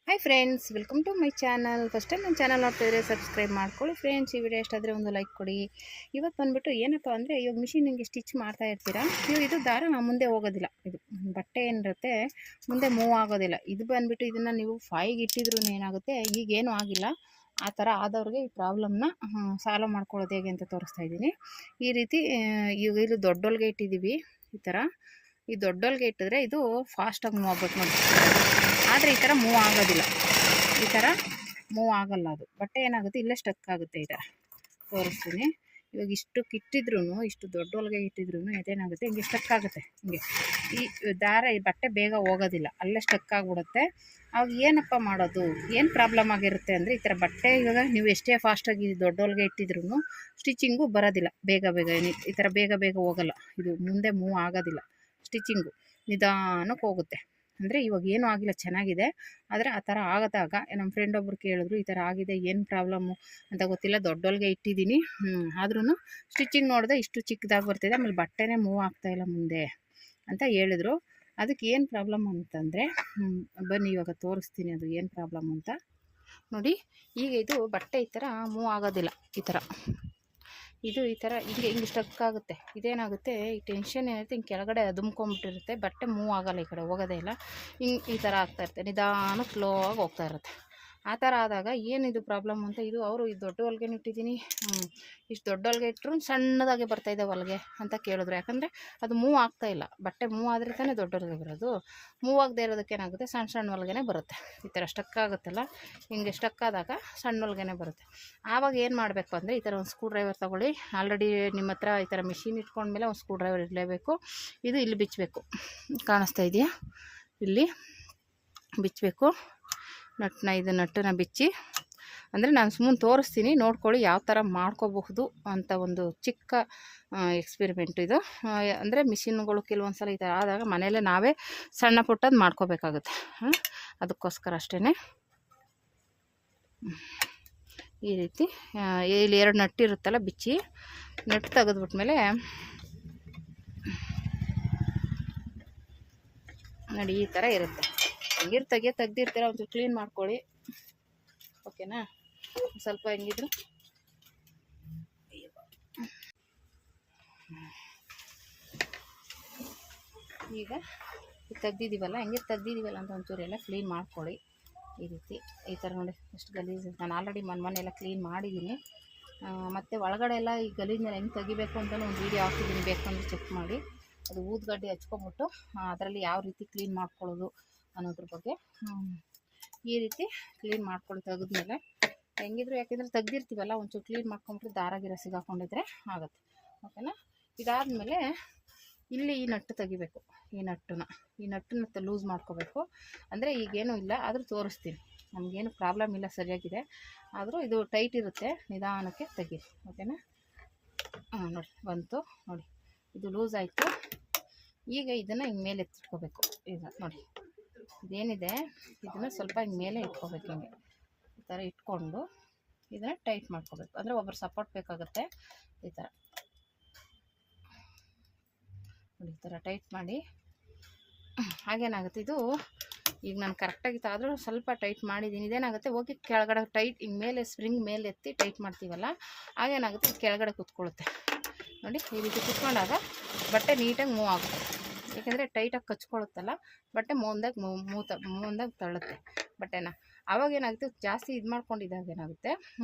Hi friends, welcome to my channel. First time ನನ್ನ channel ನೋಡ್ತಿದ್ರೆ subscribe ಮಾಡ್ಕೊಳ್ಳಿ friends. ಈ ವಿಡಿಯೋ ಎಷ್ಟಾದರೆ ಒಂದು ಲೈಕ್ ಕೊಡಿ. ಇವತ್ತು ಬಂದುಬಿಟ್ಟು ಏನಪ್ಪ ಅಂದರೆ, ಇವಾಗ ಮಿಷಿನಿಗೆ ಸ್ಟಿಚ್ ಮಾಡ್ತಾ ಇರ್ತೀರಾ ನೀವು, ಇದು ದಾರ ಮುಂದೆ ಹೋಗೋದಿಲ್ಲ, ಇದು ಬಟ್ಟೆ ಏನಿರುತ್ತೆ ಮುಂದೆ ಮೂವ್ ಆಗೋದಿಲ್ಲ. ಇದು ಬಂದುಬಿಟ್ಟು ಇದನ್ನು ನೀವು ಫೈಗೆ ಇಟ್ಟಿದ್ರೂ ಏನಾಗುತ್ತೆ, ಈಗೇನೂ ಆಗಿಲ್ಲ. ಆ ಥರ ಆದವ್ರಿಗೆ ಈ ಪ್ರಾಬ್ಲಮ್ನ ಸಾಲ್ವ್ ಮಾಡ್ಕೊಳ್ಳೋದು ಹೇಗೆ ಅಂತ ತೋರಿಸ್ತಾ ಇದ್ದೀನಿ. ಈ ರೀತಿ ಈಗ ಇದು ದೊಡ್ಡೊಲ್ಗೆ ಇಟ್ಟಿದ್ದೀವಿ. ಈ ದೊಡ್ಡೊಲ್ಗೆ ಇಟ್ಟಿದ್ರೆ ಇದು ಫಾಸ್ಟಾಗಿ ಮೂವ್ ಆಗಬೇಕು ನೋಡಿ. ಆದರೆ ಈ ಥರ ಮೂವ್ ಆಗೋದಿಲ್ಲ, ಈ ಥರ ಮೂವ್ ಆಗಲ್ಲ. ಅದು ಬಟ್ಟೆ ಏನಾಗುತ್ತೆ, ಇಲ್ಲೇ ಸ್ಟಕ್ ಆಗುತ್ತೆ. ಈ ಥರ ತೋರಿಸ್ತೀನಿ. ಇವಾಗ ಇಷ್ಟು ಕಿಟ್ಟಿದ್ರೂ, ಇಷ್ಟು ದೊಡ್ಡ ಹೊಲಿಗೆ ಇಟ್ಟಿದ್ರೂ ಇದೇನಾಗುತ್ತೆ, ಹಿಂಗೆ ಸ್ಟಕ್ ಆಗುತ್ತೆ. ಹಿಂಗೆ ಈ ದಾರ, ಈ ಬಟ್ಟೆ ಬೇಗ ಹೋಗೋದಿಲ್ಲ, ಅಲ್ಲೇ ಸ್ಟಕ್ ಆಗಿಬಿಡುತ್ತೆ. ಅವಾಗ ಏನಪ್ಪ ಮಾಡೋದು, ಏನು ಪ್ರಾಬ್ಲಮ್ ಆಗಿರುತ್ತೆ ಅಂದರೆ, ಈ ಥರ ಬಟ್ಟೆ ಇವಾಗ ನೀವು ಎಷ್ಟೇ ಫಾಸ್ಟಾಗಿ ದೊಡ್ಡ ಹೊಲಿಗೆ ಇಟ್ಟಿದ್ರೂ ಸ್ಟಿಚಿಂಗು ಬರೋದಿಲ್ಲ ಬೇಗ. ಈ ಥರ ಬೇಗ ಹೋಗಲ್ಲ, ಇದು ಮುಂದೆ ಮೂವ್ ಆಗೋದಿಲ್ಲ. ಸ್ಟಿಚಿಂಗು ನಿಧಾನಕ್ಕೆ ಹೋಗುತ್ತೆ. ಅಂದರೆ ಇವಾಗ ಏನೂ ಆಗಿಲ್ಲ, ಚೆನ್ನಾಗಿದೆ. ಆದರೆ ಆ ಥರ ಆಗದಾಗ ನಮ್ಮ ಫ್ರೆಂಡ್ ಒಬ್ರು ಕೇಳಿದ್ರು, ಈ ಥರ ಆಗಿದೆ, ಏನು ಪ್ರಾಬ್ಲಮ್ಮು ಅಂತ ಗೊತ್ತಿಲ್ಲ, ದೊಡ್ಡೊಲ್ಗೆ ಇಟ್ಟಿದ್ದೀನಿ, ಆದ್ರೂ ಸ್ಟಿಚಿಂಗ್ ನೋಡಿದೆ ಇಷ್ಟು ಚಿಕ್ಕದಾಗಿ ಬರ್ತಿದೆ, ಆಮೇಲೆ ಬಟ್ಟೆನೇ ಮೂವ್ ಆಗ್ತಾಯಿಲ್ಲ ಮುಂದೆ ಅಂತ ಹೇಳಿದ್ರು. ಅದಕ್ಕೆ ಏನು ಪ್ರಾಬ್ಲಮ್ ಅಂತಂದರೆ, ಬನ್ನಿ ಇವಾಗ ತೋರಿಸ್ತೀನಿ ಅದು ಏನು ಪ್ರಾಬ್ಲಮ್ ಅಂತ. ನೋಡಿ, ಈಗ ಇದು ಬಟ್ಟೆ ಈ ಥರ ಮೂವ್ ಆಗೋದಿಲ್ಲ. ಇದು ಈ ಥರ ಹಿಂಗೆ ಸ್ಟಕ್ ಆಗುತ್ತೆ. ಇದೇನಾಗುತ್ತೆ, ಈ ಟೆನ್ಷನ್ ಏನಿರುತ್ತೆ ಹಿಂಗೆ ಕೆಳಗಡೆ ದುಮ್ಕೊಂಬಿಟ್ಟಿರುತ್ತೆ, ಬಟ್ಟೆ ಮೂವ್ ಆಗೋಲ್ಲ, ಈ ಕಡೆ ಹೋಗೋದೇ ಇಲ್ಲ. ಈ ಥರ ಆಗ್ತಾಯಿರುತ್ತೆ, ನಿಧಾನ ಸ್ಲೋ ಆಗಿ ಹೋಗ್ತಾ ಇರುತ್ತೆ. ಆ ಥರ ಆದಾಗ ಏನಿದು ಪ್ರಾಬ್ಲಮ್ ಅಂತ, ಇದು ಅವರು ಈ ದೊಡ್ಡ ಹೊಲಿಗೆ ಇಟ್ಟಿದ್ದೀನಿ, ಇಷ್ಟು ದೊಡ್ಡ ಹೊಲಿಗೆ ಇಟ್ಟರು ಸಣ್ಣದಾಗೆ ಬರ್ತಾಯಿದೆ ಹೊಲಿಗೆ ಅಂತ ಕೇಳಿದ್ರು. ಯಾಕಂದರೆ ಅದು ಮೂವ್ ಆಗ್ತಾಯಿಲ್ಲ, ಬಟ್ಟೆ ಮೂವ್ ಆದರೆ ತಾನೇ ದೊಡ್ಡ ಹೊಲಿಗೆ ಬರೋದು. ಮೂವ್ ಆಗದೆ ಇರೋದಕ್ಕೆ ಏನಾಗುತ್ತೆ, ಸಣ್ಣ ಹೊಲಿಗೆನೇ ಬರುತ್ತೆ. ಈ ಥರ ಸ್ಟಕ್ ಆಗುತ್ತಲ್ಲ, ಹಿಂಗೆ ಸ್ಟಕ್ ಆದಾಗ ಸಣ್ಣ ಹೊಲಿಗೆನೇ ಬರುತ್ತೆ. ಆವಾಗ ಏನು ಮಾಡಬೇಕು ಅಂದರೆ, ಈ ಥರ ಒಂದು ಸ್ಕ್ರೂ ಡ್ರೈವರ್ ತೊಗೊಳ್ಳಿ. ಆಲ್ರೆಡಿ ನಿಮ್ಮ ಹತ್ರ ಈ ಥರ ಮಿಷಿನ್ ಇಟ್ಕೊಂಡ್ಮೇಲೆ ಒಂದು ಸ್ಕ್ರೂ ಡ್ರೈವರ್ ಇರಲೇಬೇಕು. ಇದು ಇಲ್ಲಿ ಬಿಚ್ಚಬೇಕು, ಕಾಣಿಸ್ತಾ ಇದೆಯಾ, ಇಲ್ಲಿ ಬಿಚ್ಚಬೇಕು ಇದು ನಟ್ಟನ್ನ ಬಿಚ್ಚಿ. ಅಂದರೆ ನಾನು ಸುಮ್ಮನೆ ತೋರಿಸ್ತೀನಿ, ನೋಡ್ಕೊಳ್ಳಿ ಯಾವ ಥರ ಮಾಡ್ಕೋಬಹುದು ಅಂತ ಒಂದು ಚಿಕ್ಕ ಎಕ್ಸ್ಪೆರಿಮೆಂಟ್ ಇದು. ಅಂದರೆ ಮಿಷಿನ್ಗಳು ಕೆಲವೊಂದು ಸಲ ಈ ಥರ ಆದಾಗ ಮನೆಯಲ್ಲೇ ನಾವೇ ಸಣ್ಣ ಪುಟ್ಟದ್ದು ಮಾಡ್ಕೋಬೇಕಾಗುತ್ತೆ. ಅದಕ್ಕೋಸ್ಕರ ಅಷ್ಟೇ. ಈ ರೀತಿ ಇಲ್ಲಿ 2 ನಟ್ಟು ಇರುತ್ತಲ್ಲ, ಬಿಚ್ಚಿ ನಟ್ಟು ತೆಗೆದ್ಬಿಟ್ಮೇಲೆ ನೋಡಿ ಈ ಥರ ಇರುತ್ತೆ. ಹೆಂಗಿರು ತೆಗ್ದಿರ್ತೀರ, ಒಂಚೂರು ಕ್ಲೀನ್ ಮಾಡ್ಕೊಳ್ಳಿ, ಓಕೆನಾ. ಸ್ವಲ್ಪ ಹೆಂಗಿದ್ರು ಈಗ ತೆಗ್ದಿದ್ದೀವಲ್ಲ, ಅಂತ ಒಂಚೂರು ಎಲ್ಲ ಕ್ಲೀನ್ ಮಾಡ್ಕೊಳ್ಳಿ. ಈ ಥರ ನೋಡಿ ಎಷ್ಟು ಗಲೀಜು. ನಾನು ಆಲ್ರೆಡಿ ಮನೆಯೆಲ್ಲ ಕ್ಲೀನ್ ಮಾಡಿದ್ದೀನಿ. ಮತ್ತು ಒಳಗಡೆ ಎಲ್ಲ ಈ ಗಲೀಜನ್ನ ಹೆಂಗೆ ತೆಗಿಬೇಕು ಅಂತಲೂ ಒಂದು ವೀಡಿಯೋ ಹಾಕಿದ್ದೀನಿ, ಬೇಕಂದ್ರೆ ಚೆಕ್ ಮಾಡಿ. ಅದು ಊದ್ಗಡ್ಡೆ ಹಚ್ಕೊಂಬಿಟ್ಟು ಅದರಲ್ಲಿ ಯಾವ ರೀತಿ ಕ್ಲೀನ್ ಮಾಡ್ಕೊಳ್ಳೋದು ಅನ್ನೋದ್ರ ಬಗ್ಗೆ ಈ ರೀತಿ ಕ್ಲೀನ್ ಮಾಡ್ಕೊಂಡು ತೆಗೆದ್ಮೇಲೆ ಹೆಂಗಿದ್ರು, ಯಾಕೆಂದರೆ ತೆಗ್ದಿರ್ತೀವಲ್ಲ, ಒಂಚೂರು ಕ್ಲೀನ್ ಮಾಡ್ಕೊಂಬಿಟ್ರೆ ದಾರ ಸಿಗಾಕೊಂಡಿದ್ರೆ ಆಗುತ್ತೆ, ಓಕೆನಾ. ಇದಾದಮೇಲೆ ಇಲ್ಲಿ ಈ ನಟ್ಟು ತೆಗಿಬೇಕು. ಈ ನಟ್ಟನ್ನ ಲೂಸ್ ಮಾಡ್ಕೋಬೇಕು. ಅಂದರೆ ಈಗೇನೂ ಇಲ್ಲ, ಆದರೂ ತೋರಿಸ್ತೀನಿ. ನಮಗೇನು ಪ್ರಾಬ್ಲಮ್ ಇಲ್ಲ, ಸರಿಯಾಗಿದೆ. ಆದರೂ ಇದು ಟೈಟ್ ಇರುತ್ತೆ, ನಿಧಾನಕ್ಕೆ ತೆಗೀರಿ, ಓಕೆನಾ. ನೋಡಿ ಬಂತು, ನೋಡಿ ಇದು ಲೂಸ್ ಆಯಿತು. ಈಗ ಇದನ್ನು ಹಿಂಗೆ ಮೇಲೆ ಎತ್ತಿಟ್ಕೋಬೇಕು. ಈಗ ನೋಡಿ ಇದೇನಿದೆ, ಇದನ್ನು ಸ್ವಲ್ಪ ಹಿಂಗೆ ಮೇಲೆ ಇಟ್ಕೋಬೇಕು. ಹಿಂಗೆ ಈ ಥರ ಇಟ್ಕೊಂಡು ಇದನ್ನು ಟೈಟ್ ಮಾಡ್ಕೋಬೇಕು. ಅಂದರೆ ಒಬ್ಬರು ಸಪೋರ್ಟ್ ಬೇಕಾಗುತ್ತೆ. ಈ ಥರ ನೋಡಿ, ಈ ಥರ ಟೈಟ್ ಮಾಡಿ. ಹಾಗೇನಾಗುತ್ತೆ, ಇದು ಈಗ ನಾನು ಕರೆಕ್ಟಾಗಿತ್ತು, ಆದರೂ ಸ್ವಲ್ಪ ಟೈಟ್ ಮಾಡಿದ್ದೀನಿ. ಇದೇನಾಗುತ್ತೆ, ಹೋಗಿ ಕೆಳಗಡೆ ಟೈಟ್ ಹಿಂಗೆ ಮೇಲೆ ಸ್ಪ್ರಿಂಗ್ ಮೇಲೆ ಎತ್ತಿ ಟೈಟ್ ಮಾಡ್ತೀವಲ್ಲ, ಹಾಗೇನಾಗುತ್ತೆ, ಕೆಳಗಡೆ ಕೂತ್ಕೊಳ್ಳುತ್ತೆ. ನೋಡಿ ಈ ರೀತಿ ಕೂತ್ಕೊಂಡಾಗ ಬಟ್ಟೆ ನೀಟಾಗಿ ಮೂವ್ ಆಗುತ್ತೆ. ಏಕೆಂದರೆ ಟೈಟಾಗಿ ಕಚ್ಕೊಳ್ಳುತ್ತಲ್ಲ, ಬಟ್ಟೆ ಮುಂದಾಗಿ ತಳ್ಳುತ್ತೆ ಬಟ್ಟೆನ. ಆವಾಗ ಏನಾಗುತ್ತೆ, ಜಾಸ್ತಿ ಇದು ಮಾಡ್ಕೊಂಡಿದ್ದಾಗ ಏನಾಗುತ್ತೆ,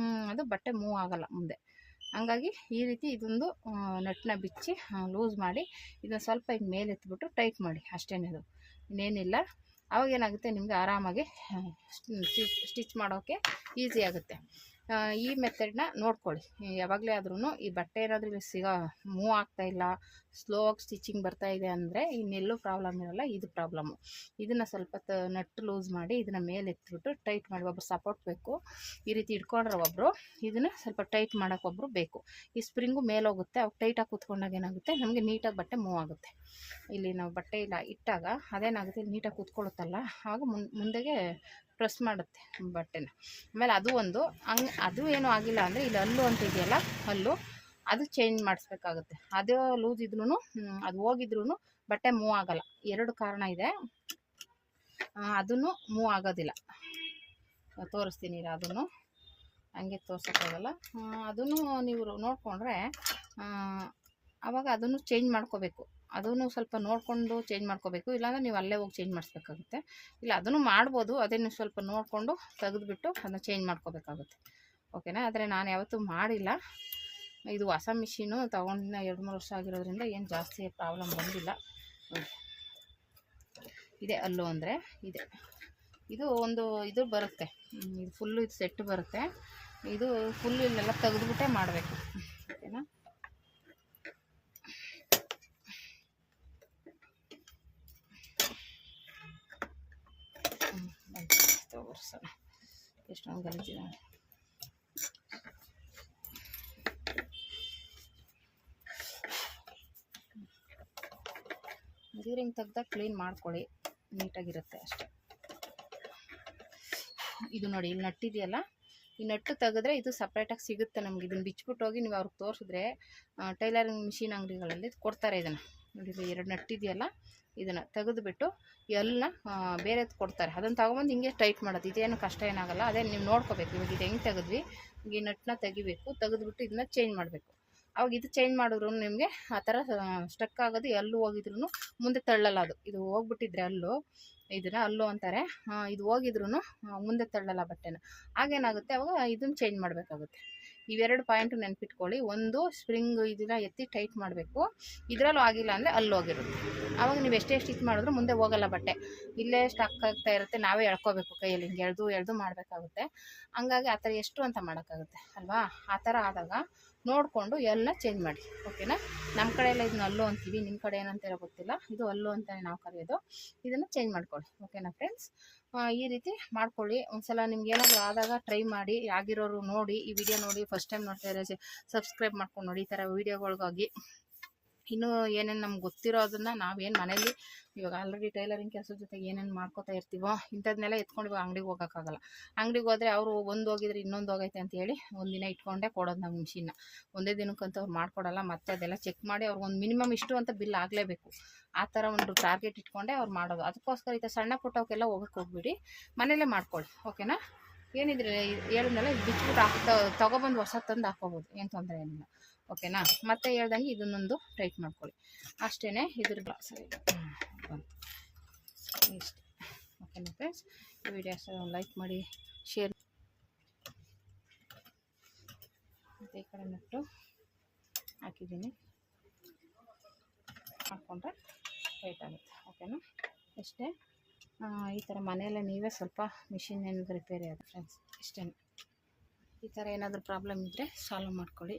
ಅದು ಬಟ್ಟೆ ಮೂವ್ ಆಗೋಲ್ಲ ಮುಂದೆ. ಹಂಗಾಗಿ ಈ ರೀತಿ ಇದೊಂದು ನಟ್ಟನ್ನ ಬಿಚ್ಚಿ ಲೂಸ್ ಮಾಡಿ ಇದನ್ನು ಸ್ವಲ್ಪ ಹಿಂಗೆ ಮೇಲೆ ಎತ್ಬಿಟ್ಟು ಟೈಟ್ ಮಾಡಿ, ಅಷ್ಟೇ. ಅದು ಇನ್ನೇನಿಲ್ಲ. ಆವಾಗ ಏನಾಗುತ್ತೆ, ನಿಮಗೆ ಆರಾಮಾಗಿ ಸ್ಟಿಚ್ ಮಾಡೋಕ್ಕೆ ಈಸಿ ಆಗುತ್ತೆ. ಈ ಮೆಥಡ್ನ ನೋಡ್ಕೊಳ್ಳಿ ಯಾವಾಗಲೇ ಆದ್ರೂ. ಈ ಬಟ್ಟೆ ಏನಾದರೂ ಇಲ್ಲಿ ಮೂವ್ ಆಗ್ತಾಯಿಲ್ಲ, ಸ್ಲೋ ಆಗಿ ಸ್ಟಿಚಿಂಗ್ ಬರ್ತಾಯಿದೆ ಅಂದರೆ ಇನ್ನೆಲ್ಲೂ ಪ್ರಾಬ್ಲಮ್ ಇರೋಲ್ಲ, ಇದು ಪ್ರಾಬ್ಲಮ್ಮು. ಇದನ್ನು ಸ್ವಲ್ಪ ನಟ್ಟು ಲೂಸ್ ಮಾಡಿ ಇದನ್ನು ಮೇಲೆ ಎತ್ತಿಬಿಟ್ಟು ಟೈಟ್ ಮಾಡಿ. ಒಬ್ಬರು ಸಪೋರ್ಟ್ ಬೇಕು, ಈ ರೀತಿ ಇಟ್ಕೊಂಡ್ರೆ ಒಬ್ಬರು, ಇದನ್ನು ಸ್ವಲ್ಪ ಟೈಟ್ ಮಾಡೋಕೆ ಒಬ್ಬರು ಬೇಕು. ಈ ಸ್ಪ್ರಿಂಗು ಮೇಲೆ ಹೋಗುತ್ತೆ, ಅವಾಗ ಟೈಟಾಗಿ ಕೂತ್ಕೊಂಡಾಗ ಏನಾಗುತ್ತೆ, ನಮಗೆ ನೀಟಾಗಿ ಬಟ್ಟೆ ಮೂವ್ ಆಗುತ್ತೆ. ಇಲ್ಲಿ ನಾವು ಬಟ್ಟೆ ಇಲ್ಲ ಇಟ್ಟಾಗ ಅದೇನಾಗುತ್ತೆ, ನೀಟಾಗಿ ಕೂತ್ಕೊಳ್ಳುತ್ತಲ್ಲ, ಆವಾಗ ಮುಂದೆಗೆ ಪ್ರೆಸ್ ಮಾಡುತ್ತೆ ಬಟ್ಟೆನ. ಆಮೇಲೆ ಅದು ಏನೂ ಆಗಿಲ್ಲ ಅಂದರೆ, ಇಲ್ಲಿ ಹಲ್ಲು ಅಂತ ಇದೆಯಲ್ಲ, ಹಲ್ಲು ಅದು ಚೇಂಜ್ ಮಾಡಿಸ್ಬೇಕಾಗುತ್ತೆ. ಅದು ಲೂಸ್ ಇದ್ರೂ, ಅದು ಹೋಗಿದ್ರೂ ಬಟ್ಟೆ ಮೂವ್ ಆಗೋಲ್ಲ. 2 ಕಾರಣ ಇದೆ, ಅದನ್ನು ಮೂವ್ ಆಗೋದಿಲ್ಲ. ತೋರಿಸ್ತೀನಿ ಅದನ್ನು ಹಂಗೆ ತೋರ್ಸೋಕ್ಕಾಗಲ್ಲ. ಅದನ್ನು ನೀವು ನೋಡಿಕೊಂಡ್ರೆ ಆವಾಗ ಅದನ್ನು ಚೇಂಜ್ ಮಾಡ್ಕೋಬೇಕು. ಅದನ್ನು ಸ್ವಲ್ಪ ನೋಡಿಕೊಂಡು ಚೇಂಜ್ ಮಾಡ್ಕೋಬೇಕು, ಇಲ್ಲಾಂದರೆ ನೀವು ಅಲ್ಲೇ ಹೋಗಿ ಚೇಂಜ್ ಮಾಡಿಸ್ಬೇಕಾಗುತ್ತೆ. ಇಲ್ಲ ಅದನ್ನು ಮಾಡ್ಬೋದು, ಅದೇ ನೀವು ಸ್ವಲ್ಪ ನೋಡಿಕೊಂಡು ತೆಗೆದುಬಿಟ್ಟು ಅದನ್ನು ಚೇಂಜ್ ಮಾಡ್ಕೋಬೇಕಾಗುತ್ತೆ. ಓಕೆನಾ. ಆದರೆ ನಾನು ಯಾವತ್ತೂ ಮಾಡಿಲ್ಲ. ಇದು ಹೊಸ ಮಿಷಿನು ತೊಗೊಂಡು 2-3 ವರ್ಷ ಆಗಿರೋದ್ರಿಂದ ಏನು ಜಾಸ್ತಿ ಪ್ರಾಬ್ಲಮ್ ಬಂದಿಲ್ಲ. ಇದೆ ಅಲ್ಲು ಅಂದರೆ ಇದೆ. ಇದು ಒಂದು ಇದು ಬರುತ್ತೆ, ಇದು ಫುಲ್ಲು ಇದು ಸೆಟ್ ಬರುತ್ತೆ. ಇದು ಫುಲ್ಲು ಇಲ್ಲೆಲ್ಲ ತೆಗೆದುಬಿಟ್ಟೆ ಮಾಡಬೇಕು. ಓಕೆನಾ. ತೋರಿಸೋಣ ಎಷ್ಟೊಂದು ಗಲೀಜಿದೆ. ನೀರಿಂಗ್ ತೆಗ್ದಾಗ ಕ್ಲೀನ್ ಮಾಡ್ಕೊಳ್ಳಿ, ನೀಟಾಗಿರುತ್ತೆ ಅಷ್ಟೇ. ಇದು ನೋಡಿ, ಇಲ್ಲಿ ನಟ್ಟಿದೆಯಲ್ಲ, ಈ ನಟ್ಟು ತೆಗೆದ್ರೆ ಇದು ಸಪ್ರೇಟಾಗಿ ಸಿಗುತ್ತೆ ನಮ್ಗೆ. ಇದನ್ನು ಬಿಚ್ಬಿಟ್ಟು ಹೋಗಿ ನೀವು ಅವ್ರಿಗೆ ತೋರಿಸಿದ್ರೆ ಟೈಲರಿಂಗ್ ಮಿಷಿನ್ ಅಂಗಡಿಗಳಲ್ಲಿ ಕೊಡ್ತಾರೆ. ಇದನ್ನು ನೋಡಿ, 2 ನಟ್ಟಿದೆಯಲ್ಲ, ಇದನ್ನು ತೆಗೆದುಬಿಟ್ಟು ಎಲ್ಲ ಬೇರೆದು ಕೊಡ್ತಾರೆ. ಅದನ್ನು ತೊಗೊಬಂದು ಹಿಂಗೆ ಟೈಟ್ ಮಾಡೋದು. ಇದೇನು ಕಷ್ಟ ಏನಾಗಲ್ಲ. ಅದೇ ನೀವು ನೋಡ್ಕೋಬೇಕು. ಇವಾಗ ಇದು ಹೆಂಗೆ ತೆಗೆದ್ವಿ, ಈ ನಟ್ಟನ್ನ ತೆಗಿಬೇಕು, ತೆಗೆದುಬಿಟ್ಟು ಇದನ್ನ ಚೇಂಜ್ ಮಾಡಬೇಕು. ಅವಾಗ ಇದು ಚೇಂಜ್ ಮಾಡಿದ್ರು ನಿಮಗೆ ಆ ಥರ ಸ್ಟಕ್ ಆಗೋದು. ಎಲ್ಲೂ ಹೋಗಿದ್ರು ಮುಂದೆ ತಳ್ಳಲ್ಲ. ಅದು ಇದು ಹೋಗ್ಬಿಟ್ಟಿದ್ರೆ ಇದನ್ನು ಅಲ್ಲು ಅಂತಾರೆ. ಇದು ಹೋಗಿದ್ರು ಮುಂದೆ ತಳ್ಳಲ್ಲ ಬಟ್ಟೆನ. ಆಗೇನಾಗುತ್ತೆ, ಅವಾಗ ಇದನ್ನು ಚೇಂಜ್ ಮಾಡಬೇಕಾಗುತ್ತೆ. ಇವೆರಡು ಪಾಯಿಂಟು ನೆನ್ಪಿಟ್ಕೊಳ್ಳಿ. ಒಂದು ಸ್ಪ್ರಿಂಗ್ ಇದನ್ನ ಎತ್ತಿ ಟೈಟ್ ಮಾಡಬೇಕು. ಇದರಲ್ಲೂ ಆಗಿಲ್ಲ ಅಂದರೆ ಅಲ್ಲಿ ಹೋಗಿರುತ್ತೆ. ಆವಾಗ ನೀವು ಎಷ್ಟೇ ಸ್ಟಿಚ್ ಮಾಡಿದ್ರು ಮುಂದೆ ಹೋಗಲ್ಲ ಬಟ್ಟೆ, ಇಲ್ಲೇ ಸ್ಟಕ್ ಆಗ್ತಾ ಇರುತ್ತೆ. ನಾವೇ ಎಳ್ಕೊಬೇಕು ಕೈಯಲ್ಲಿ, ಹಿಂಗೆ ಎಳ್ದು ಮಾಡಬೇಕಾಗುತ್ತೆ. ಹಂಗಾಗಿ ಆ ಥರ ಎಷ್ಟು ಅಂತ ಮಾಡೋಕ್ಕಾಗುತ್ತೆ ಅಲ್ವಾ. ಆ ಥರ ಆದಾಗ ನೋಡಿಕೊಂಡು ಎಲ್ಲ ಚೇಂಜ್ ಮಾಡಿ. ಓಕೆನಾ. ನಮ್ಮ ಕಡೆ ಎಲ್ಲ ಇದನ್ನ ಅಲ್ಲು ಅಂತೀವಿ, ನಿಮ್ಮ ಕಡೆ ಏನಂತೀರೋ ಗೊತ್ತಿಲ್ಲ. ಇದು ಅಲ್ಲು ಅಂತಲೇ ನಾವು ಕರೆಯೋದು. ಇದನ್ನು ಚೇಂಜ್ ಮಾಡ್ಕೊಳ್ಳಿ. ಓಕೆನಾ ಫ್ರೆಂಡ್ಸ್. ಈ ರೀತಿ ಮಾಡ್ಕೊಳ್ಳಿ. ಒಂದ್ಸಲ ನಿಮ್ಗೆ ಏನಾದರೂ ಆದಾಗ ಟ್ರೈ ಮಾಡಿ. ಆಗಿರೋರು ನೋಡಿ, ಈ ವಿಡಿಯೋ ನೋಡಿ ಫಸ್ಟ್ ಟೈಮ್ ನೋಡ್ತಾ ಇರೋ ಸಬ್ಸ್ಕ್ರೈಬ್ ಮಾಡ್ಕೊಂಡು ನೋಡಿ. ಈ ಥರ ವೀಡಿಯೋಗಳಿಗಾಗಿ ಇನ್ನೂ ಏನೇನು ನಮ್ಗೆ ಗೊತ್ತಿರೋದನ್ನು ನಾವೇನು ಮನೇಲಿ ಇವಾಗ ಆಲ್ರೆಡಿ ಟೈಲರಿಂಗ್ ಕೆಲಸದ ಜೊತೆಗೆ ಏನೇನು ಮಾಡ್ಕೋತಾ ಇರ್ತೀವೋ ಇಂಥದನ್ನೆಲ್ಲ ಎತ್ಕೊಂಡು ಇವಾಗ ಅಂಗಡಿಗೆ ಹೋಗೋಕ್ಕಾಗಲ್ಲ. ಅಂಗಡಿಗೆ ಹೋದರೆ ಅವರು ಒಂದು ಹೋಗಿದ್ರೆ ಇನ್ನೊಂದು ಹೋಗೈತೆ ಅಂತೇಳಿ ಒಂದಿನ ಇಟ್ಕೊಂಡೇ ಕೊಡೋದು ನಮ್ಮ ಮಿಷಿನ್ನ. ಒಂದೇ ದಿನಕ್ಕಂತ ಅವ್ರು ಮಾಡ್ಕೊಡಲ್ಲ. ಮತ್ತೆ ಅದೆಲ್ಲ ಚೆಕ್ ಮಾಡಿ ಅವ್ರಿಗೊಂದು ಮಿನಿಮಮ್ ಇಷ್ಟು ಅಂತ ಬಿಲ್ ಆಗಲೇಬೇಕು. ಆ ಥರ ಒಂದು ಟಾರ್ಗೆಟ್ ಇಟ್ಕೊಂಡೆ ಅವ್ರು ಮಾಡೋದು. ಅದಕ್ಕೋಸ್ಕರ ಈ ಥರ ಸಣ್ಣ ಪುಟ್ಟವಕ್ಕೆಲ್ಲ ಹೋಗೋಕ್ಕೆ ಹೋಗ್ಬಿಡಿ, ಮನೇಲೇ ಮಾಡ್ಕೊಳ್ಳಿ. ಓಕೆನಾ. ಏನಿದ್ರೆ ಹೇಳಿದ್ಮೇಲೆ ಬಿಚ್ಬಿಟ್ಟು ತೊಗೊಬಂದು ಹೊಸ ತಂದು ಹಾಕೋಬೋದು, ಏನು ತೊಂದರೆ ಏನಿಲ್ಲ. ಓಕೆನಾ. ಮತ್ತೆ ಹೇಳ್ದಂಗೆ ಇದನ್ನೊಂದು ಟೈಟ್ ಮಾಡ್ಕೊಳ್ಳಿ ಅಷ್ಟೇ. ಇದ್ರ ಸರಿ ಬಂತು ಇಷ್ಟೇ. ಓಕೆನಾ ಫ್ರೆಂಡ್ಸ್. ಈ ವಿಡಿಯೋಸ್ ಲೈಕ್ ಮಾಡಿ, ಶೇರ್. ಮತ್ತು ಈ ಕಡೆ ನಟ್ಟು ಹಾಕಿದ್ದೀನಿ, ಹಾಕ್ಕೊಂಡ್ರೆ ಟೈಟ್ ಆಗುತ್ತೆ. ಓಕೆನಾ. ಇಷ್ಟೇ. ಈ ಥರ ಮನೆಯಲ್ಲೇ ನೀವೇ ಸ್ವಲ್ಪ ಮಿಷಿನ್ ಏನಾದರೂ ರಿಪೇರಿ ಆಗುತ್ತೆ ಫ್ರೆಂಡ್ಸ್. ಇಷ್ಟೇ. ಈ ಥರ ಏನಾದರೂ ಪ್ರಾಬ್ಲಮ್ ಇದ್ದರೆ ಸಾಲ್ವ್ ಮಾಡ್ಕೊಳ್ಳಿ.